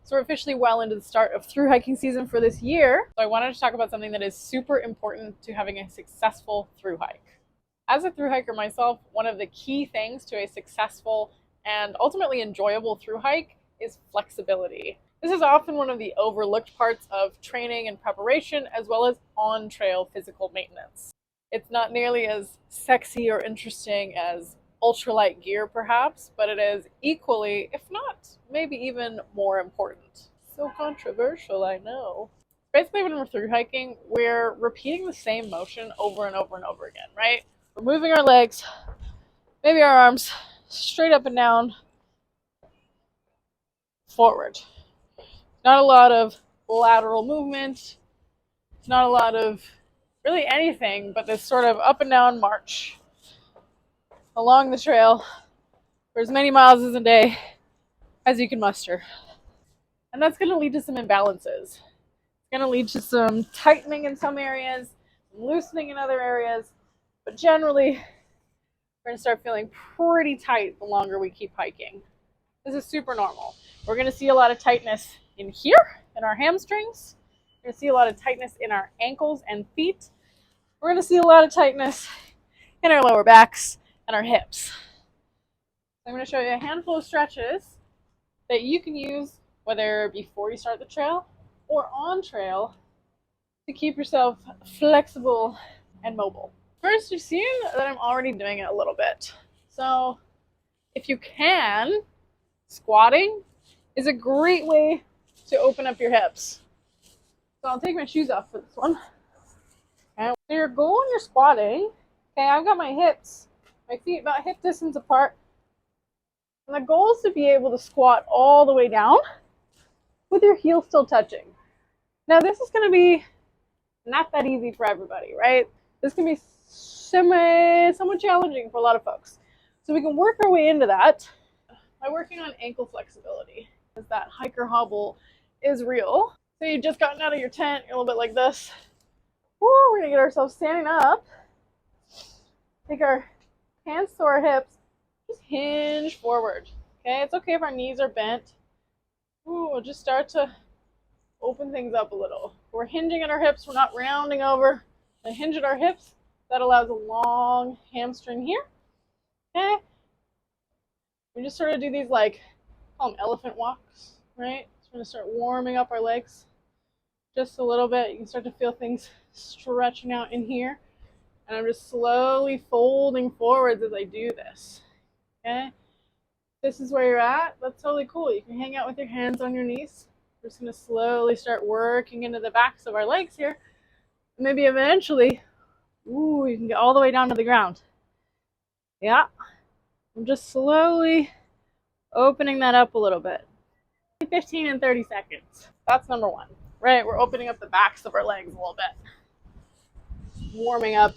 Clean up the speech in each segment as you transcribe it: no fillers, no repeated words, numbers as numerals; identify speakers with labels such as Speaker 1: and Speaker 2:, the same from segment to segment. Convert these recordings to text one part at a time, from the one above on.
Speaker 1: So we're officially well into the start of through hiking season for this year. So I wanted to talk about something that is super important to having a successful through hike. As a through hiker myself, one of the key things to a successful and ultimately enjoyable through hike is flexibility. This is often one of the overlooked parts of training and preparation, as well as on-trail physical maintenance. It's not nearly as sexy or interesting as ultralight gear perhaps, but it is equally, if not maybe even more important. So controversial, I know. Basically, when we're through hiking, we're repeating the same motion over and over and over again, right? We're moving our legs, maybe our arms, straight up and down, forward. Not a lot of lateral movement. It's not a lot of really anything but this sort of up and down march along the trail for as many miles as a day as you can muster. And that's going to lead to some imbalances. It's going to lead to some tightening in some areas, some loosening in other areas, but generally we're going to start feeling pretty tight the longer we keep hiking. This is super normal. We're going to see a lot of tightness in here, in our hamstrings. We're going to see a lot of tightness in our ankles and feet. We're going to see a lot of tightness in our lower backs and our hips. I'm going to show you a handful of stretches that you can use whether before you start the trail or on trail to keep yourself flexible and mobile. First, you've seen that I'm already doing it a little bit. So if you can, squatting is a great way to open up your hips. So I'll take my shoes off for this one. Okay, so your goal when you're squatting, okay, I've got my hips, my feet about hip distance apart. And the goal is to be able to squat all the way down with your heels still touching. Now this is going to be not that easy for everybody, right? This can be somewhat challenging for a lot of folks. So we can work our way into that by working on ankle flexibility, because that hiker hobble is real. So you've just gotten out of your tent, you're a little bit like this. Woo, we're going to get ourselves standing up. Take our hands to our hips. Just hinge forward. Okay, it's okay if our knees are bent. Ooh, we'll just start to open things up a little. We're hinging at our hips, we're not rounding over. And hinge at our hips, that allows a long hamstring here. Okay, we just sort of do these like, call them elephant walks, right? So we're gonna start warming up our legs just a little bit. You can start to feel things stretching out in here. And I'm just slowly folding forwards as I do this. Okay, this is where you're at. That's totally cool. You can hang out with your hands on your knees. We're just going to slowly start working into the backs of our legs here. Maybe eventually, ooh, you can get all the way down to the ground. Yeah, I'm just slowly opening that up a little bit. 15 and 30 seconds. That's number one, right? We're opening up the backs of our legs a little bit. Warming up,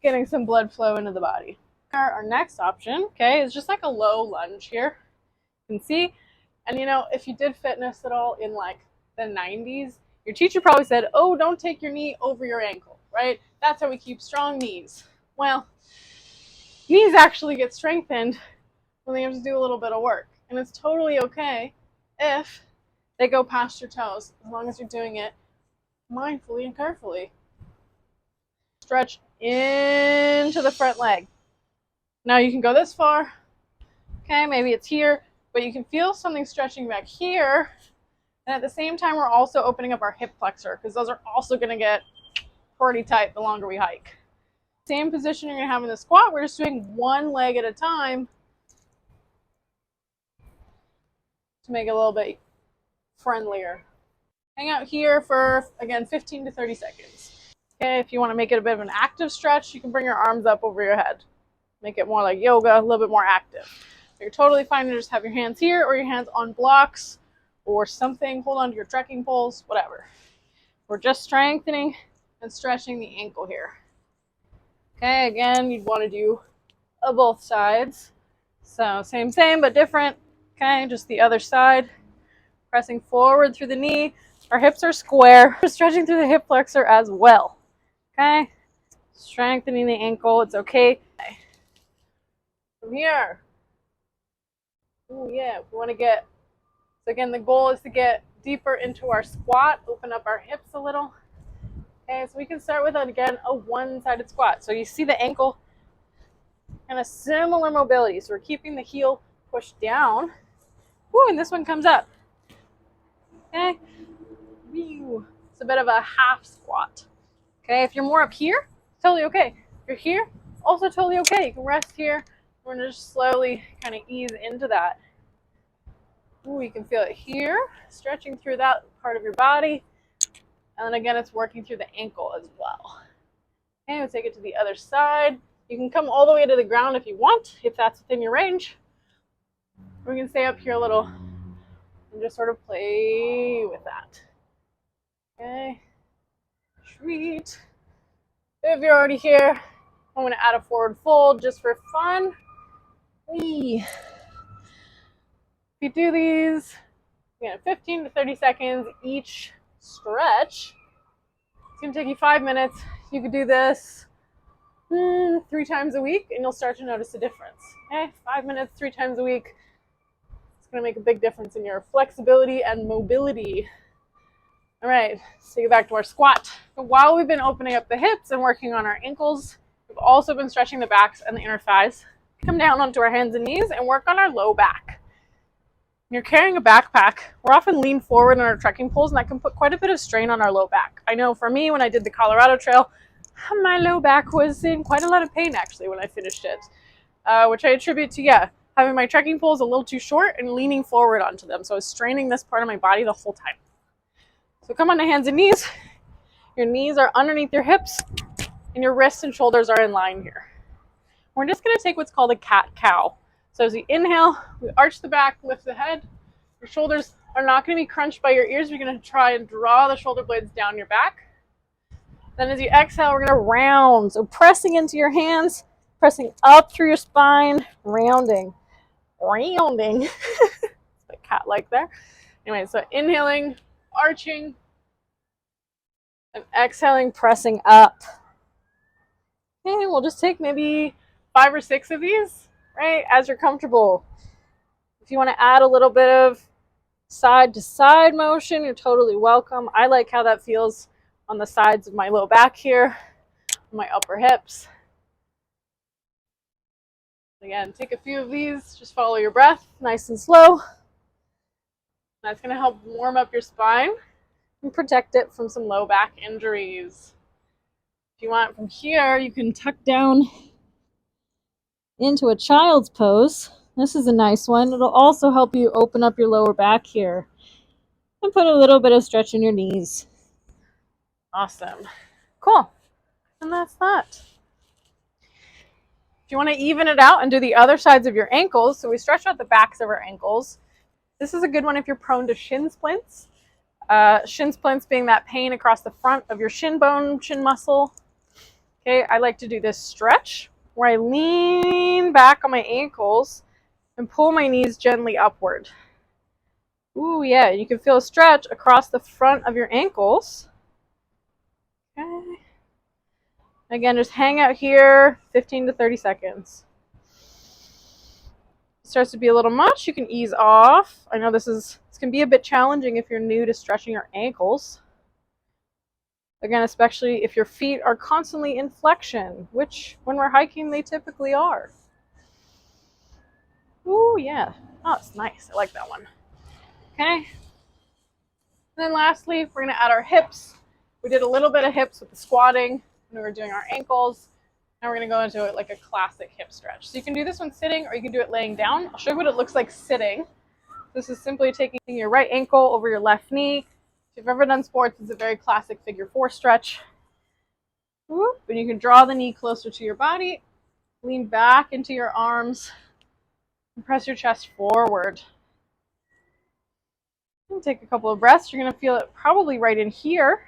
Speaker 1: getting some blood flow into the body. Our next option, okay, is just like a low lunge here. You can see, and you know, if you did fitness at all in like the 90s, your teacher probably said, oh, don't take your knee over your ankle, right? That's how we keep strong knees. Well, knees actually get strengthened when they have to do a little bit of work. And it's totally okay if they go past your toes, as long as you're doing it mindfully and carefully. Stretch into the front leg. Now you can go this far, okay, maybe it's here, but you can feel something stretching back here. And at the same time, we're also opening up our hip flexor, because those are also going to get pretty tight the longer we hike. Same position you're going to have in the squat, we're just doing one leg at a time to make it a little bit friendlier. Hang out here for, again, 15 to 30 seconds. Okay, if you want to make it a bit of an active stretch, you can bring your arms up over your head. Make it more like yoga, a little bit more active. You're totally fine to just have your hands here or your hands on blocks or something. Hold on to your trekking poles, whatever. We're just strengthening and stretching the ankle here. Okay, again, you'd want to do both sides. So same, but different. Okay, just the other side. Pressing forward through the knee. Our hips are square. We're stretching through the hip flexor as well. Okay, strengthening the ankle. It's okay. From here, oh yeah, we want to get So again, the goal is to get deeper into our squat, open up our hips a little. Okay, so we can start with, again, a one-sided squat. So you see the ankle, kind of similar mobility. So we're keeping the heel pushed down. Woo, and this one comes up. Okay, it's a bit of a half squat. Okay, if you're more up here, totally okay. If you're here, also totally okay. You can rest here. We're gonna just slowly kind of ease into that. Ooh, you can feel it here, stretching through that part of your body. And then again, it's working through the ankle as well. Okay, we'll take it to the other side. You can come all the way to the ground if you want, if that's within your range. We can stay up here a little and just sort of play with that. Okay, sweet. If you're already here, I'm going to add a forward fold just for fun. If you do these, 15 to 30 seconds each stretch. It's going to take you 5 minutes. You could do this 3 times a week, and you'll start to notice a difference. Okay, 5 minutes, 3 times a week. It's going to make a big difference in your flexibility and mobility. All right, let's take it back to our squat. So while we've been opening up the hips and working on our ankles, we've also been stretching the backs and the inner thighs. Come down onto our hands and knees and work on our low back. When you're carrying a backpack, we're often leaned forward on our trekking poles, and that can put quite a bit of strain on our low back. I know for me, when I did the Colorado Trail, my low back was in quite a lot of pain actually when I finished it, which I attribute to, having my trekking poles a little too short and leaning forward onto them. So I was straining this part of my body the whole time. So come on to hands and knees. Your knees are underneath your hips, and your wrists and shoulders are in line here. We're just going to take what's called a cat-cow. So as we inhale, we arch the back, lift the head. Your shoulders are not going to be crunched by your ears. You're going to try and draw the shoulder blades down your back. Then as you exhale, we're going to round. So pressing into your hands, pressing up through your spine, rounding. The cat-like there. Anyway, so inhaling, arching, and exhaling, pressing up. Okay, we'll just take maybe 5 or 6 of these, right, as you're comfortable. If you want to add a little bit of side to side motion, you're totally welcome. I like how that feels on the sides of my low back here, my upper hips. Again, take a few of these, just follow your breath, nice and slow. That's going to help warm up your spine and protect it from some low back injuries. If you want from here, you can tuck down into a child's pose. This is a nice one. It'll also help you open up your lower back here and put a little bit of stretch in your knees. Awesome. Cool. And that's that. If you want to even it out and do the other sides of your ankles, so we stretch out the backs of our ankles. This is a good one if you're prone to shin splints. Shin splints being that pain across the front of your shin bone, shin muscle. Okay, I like to do this stretch where I lean back on my ankles and pull my knees gently upward. Ooh, yeah, you can feel a stretch across the front of your ankles. Okay. Again, just hang out here 15 to 30 seconds. It starts to be a little much, you can ease off. I know this can be a bit challenging if you're new to stretching your ankles. Again, especially if your feet are constantly in flexion, which when we're hiking, they typically are. Ooh, yeah. Oh, it's nice. I like that one. Okay. And then lastly, we're going to add our hips. We did a little bit of hips with the squatting when we were doing our ankles. Now we're going to go into it like a classic hip stretch. So you can do this one sitting or you can do it laying down. I'll show you what it looks like sitting. This is simply taking your right ankle over your left knee. If you've ever done sports, it's a very classic figure 4 stretch. Whoop, and you can draw the knee closer to your body, lean back into your arms, and press your chest forward. And take a couple of breaths. You're going to feel it probably right in here.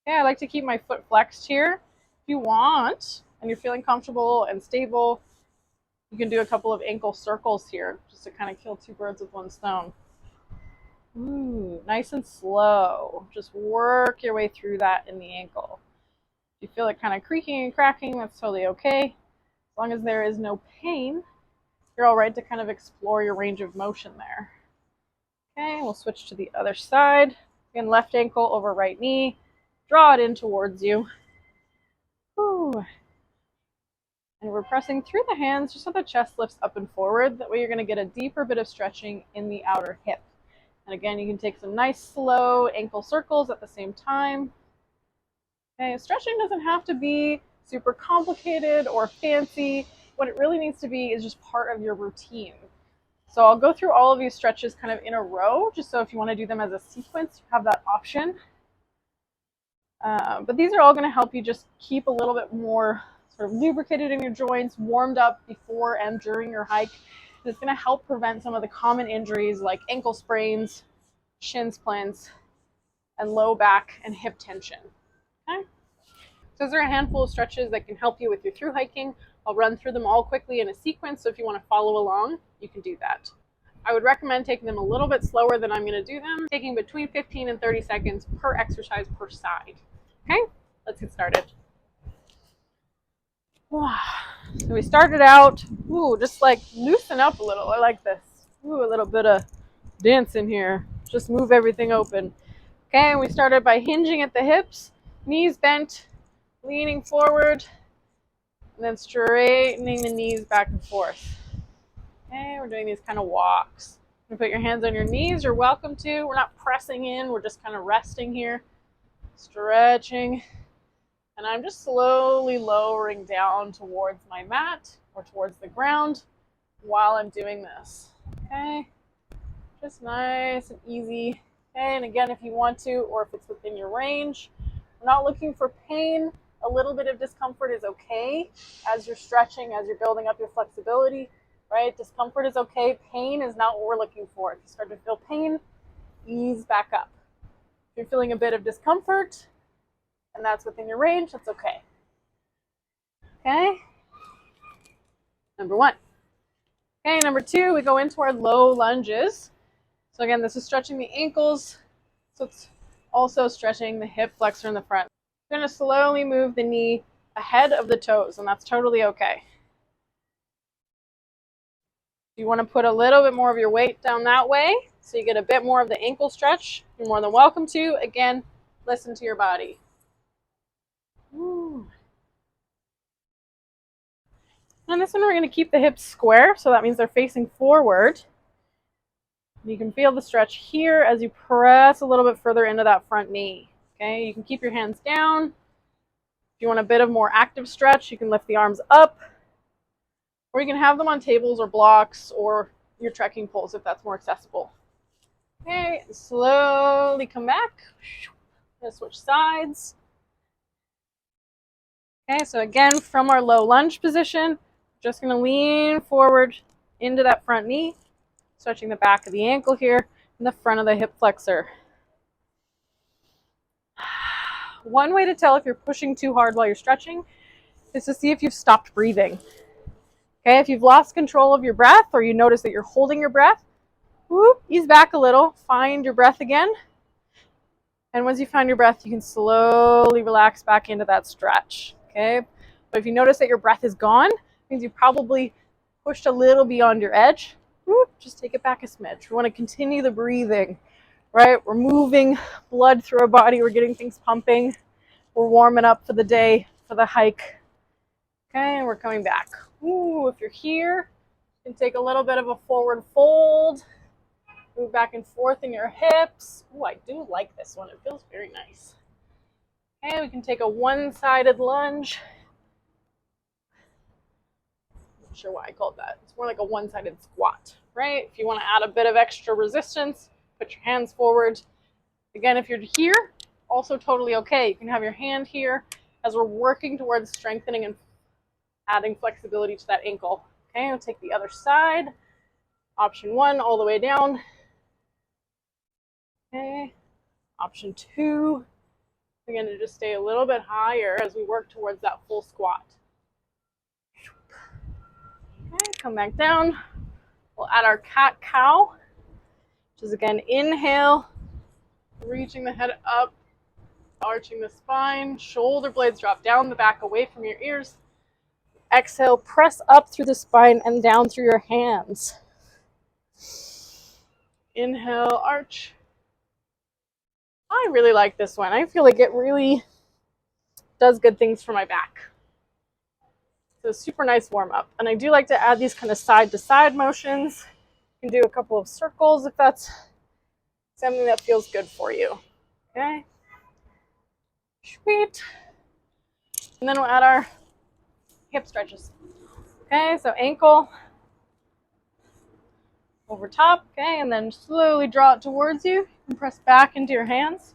Speaker 1: Yeah, I like to keep my foot flexed here. If you want, and you're feeling comfortable and stable, you can do a couple of ankle circles here, just to kind of kill 2 birds with 1 stone. Ooh, nice and slow. Just work your way through that in the ankle. If you feel it kind of creaking and cracking, that's totally okay. As long as there is no pain, you're all right to kind of explore your range of motion there. Okay, we'll switch to the other side. Again, left ankle over right knee. Draw it in towards you. Whew. And we're pressing through the hands just so the chest lifts up and forward. That way you're going to get a deeper bit of stretching in the outer hip. And again, you can take some nice slow ankle circles at the same time. Okay, stretching doesn't have to be super complicated or fancy. What it really needs to be is just part of your routine. So I'll go through all of these stretches kind of in a row, just so if you want to do them as a sequence, you have that option. But these are all going to help you just keep a little bit more sort of lubricated in your joints, warmed up before and during your hike. And it's going to help prevent some of the common injuries like ankle sprains, shin splints, and low back and hip tension. Okay? So those are a handful of stretches that can help you with your through hiking. I'll run through them all quickly in a sequence, so if you want to follow along, you can do that. I would recommend taking them a little bit slower than I'm going to do them, taking between 15 and 30 seconds per exercise per side. Okay, let's get started. So we started out, just like loosen up a little. I like this. A little bit of dance in here. Just move everything open. Okay, and we started by hinging at the hips, knees bent, leaning forward, and then straightening the knees back and forth. Okay, we're doing these kind of walks. You put your hands on your knees, you're welcome to. We're not pressing in, we're just kind of resting here, stretching. And I'm just slowly lowering down towards my mat or towards the ground while I'm doing this. Okay, just nice and easy. Okay, and again, if you want to, or if it's within your range, we're not looking for pain. A little bit of discomfort is okay as you're stretching, as you're building up your flexibility, right? Discomfort is okay. Pain is not what we're looking for. If you start to feel pain, ease back up. If you're feeling a bit of discomfort, and that's within your range, that's okay. Okay? Number one. Okay, number two, we go into our low lunges. So again, this is stretching the ankles. So it's also stretching the hip flexor in the front. You're going to slowly move the knee ahead of the toes, and that's totally okay. If you want to put a little bit more of your weight down that way, so you get a bit more of the ankle stretch, you're more than welcome to. Again, listen to your body. Ooh. And this one we're going to keep the hips square, so that means they're facing forward. You can feel the stretch here as you press a little bit further into that front knee. Okay, you can keep your hands down. If you want a bit of more active stretch, you can lift the arms up, or you can have them on tables or blocks or your trekking poles if that's more accessible. Okay, slowly come back. I'm going to switch sides. Okay, so again, from our low lunge position, just going to lean forward into that front knee, stretching the back of the ankle here and the front of the hip flexor. One way to tell if you're pushing too hard while you're stretching is to see if you've stopped breathing. Okay, if you've lost control of your breath or you notice that you're holding your breath, ease back a little, find your breath again. And once you find your breath, you can slowly relax back into that stretch. Okay, but if you notice that your breath is gone, it means you probably pushed a little beyond your edge. Just take it back a smidge. We want to continue the breathing, right? We're moving blood through our body. We're getting things pumping. We're warming up for the day, for the hike. Okay, and we're coming back. If you're here, you can take a little bit of a forward fold. Move back and forth in your hips. I do like this one. It feels very nice. Okay, we can take a one-sided lunge. Not sure why I called that. It's more like a one-sided squat, right? If you want to add a bit of extra resistance, put your hands forward. Again, if you're here, also totally okay. You can have your hand here as we're working towards strengthening and adding flexibility to that ankle. Okay, we'll take the other side. Option one, all the way down. Okay, option two, again, to just stay a little bit higher as we work towards that full squat. Okay, come back down. We'll add our cat-cow, which is again, inhale, reaching the head up, arching the spine, shoulder blades drop down the back away from your ears. exhale, press up through the spine and down through your hands. Inhale, arch. I really like this one. I feel like it really does good things for my back. So super nice warm up. And I do like to add these kind of side to side motions. You can do a couple of circles if that's something that feels good for you. Okay. Sweet. And then we'll add our hip stretches. Okay, so ankle over top, okay, and then slowly draw it towards you and press back into your hands.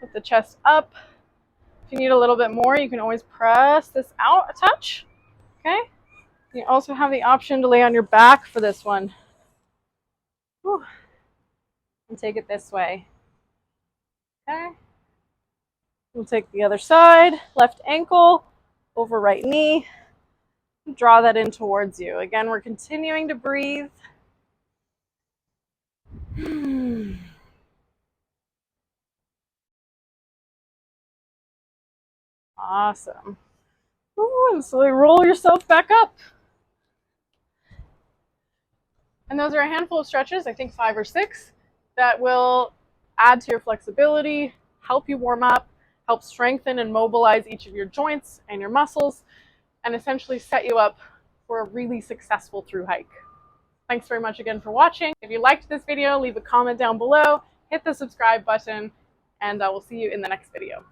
Speaker 1: Put the chest up. If you need a little bit more, you can always press this out a touch, okay? You also have the option to lay on your back for this one. Whew. And take it this way, okay? We'll take the other side, left ankle over right knee. Draw that in towards you. Again, we're continuing to breathe. Awesome. Ooh, and slowly roll yourself back up. And those are a handful of stretches, I think 5 or 6, that will add to your flexibility, help you warm up, help strengthen and mobilize each of your joints and your muscles, and essentially set you up for a really successful through hike. Thanks very much again for watching. If you liked this video, leave a comment down below, hit the subscribe button, and I will see you in the next video.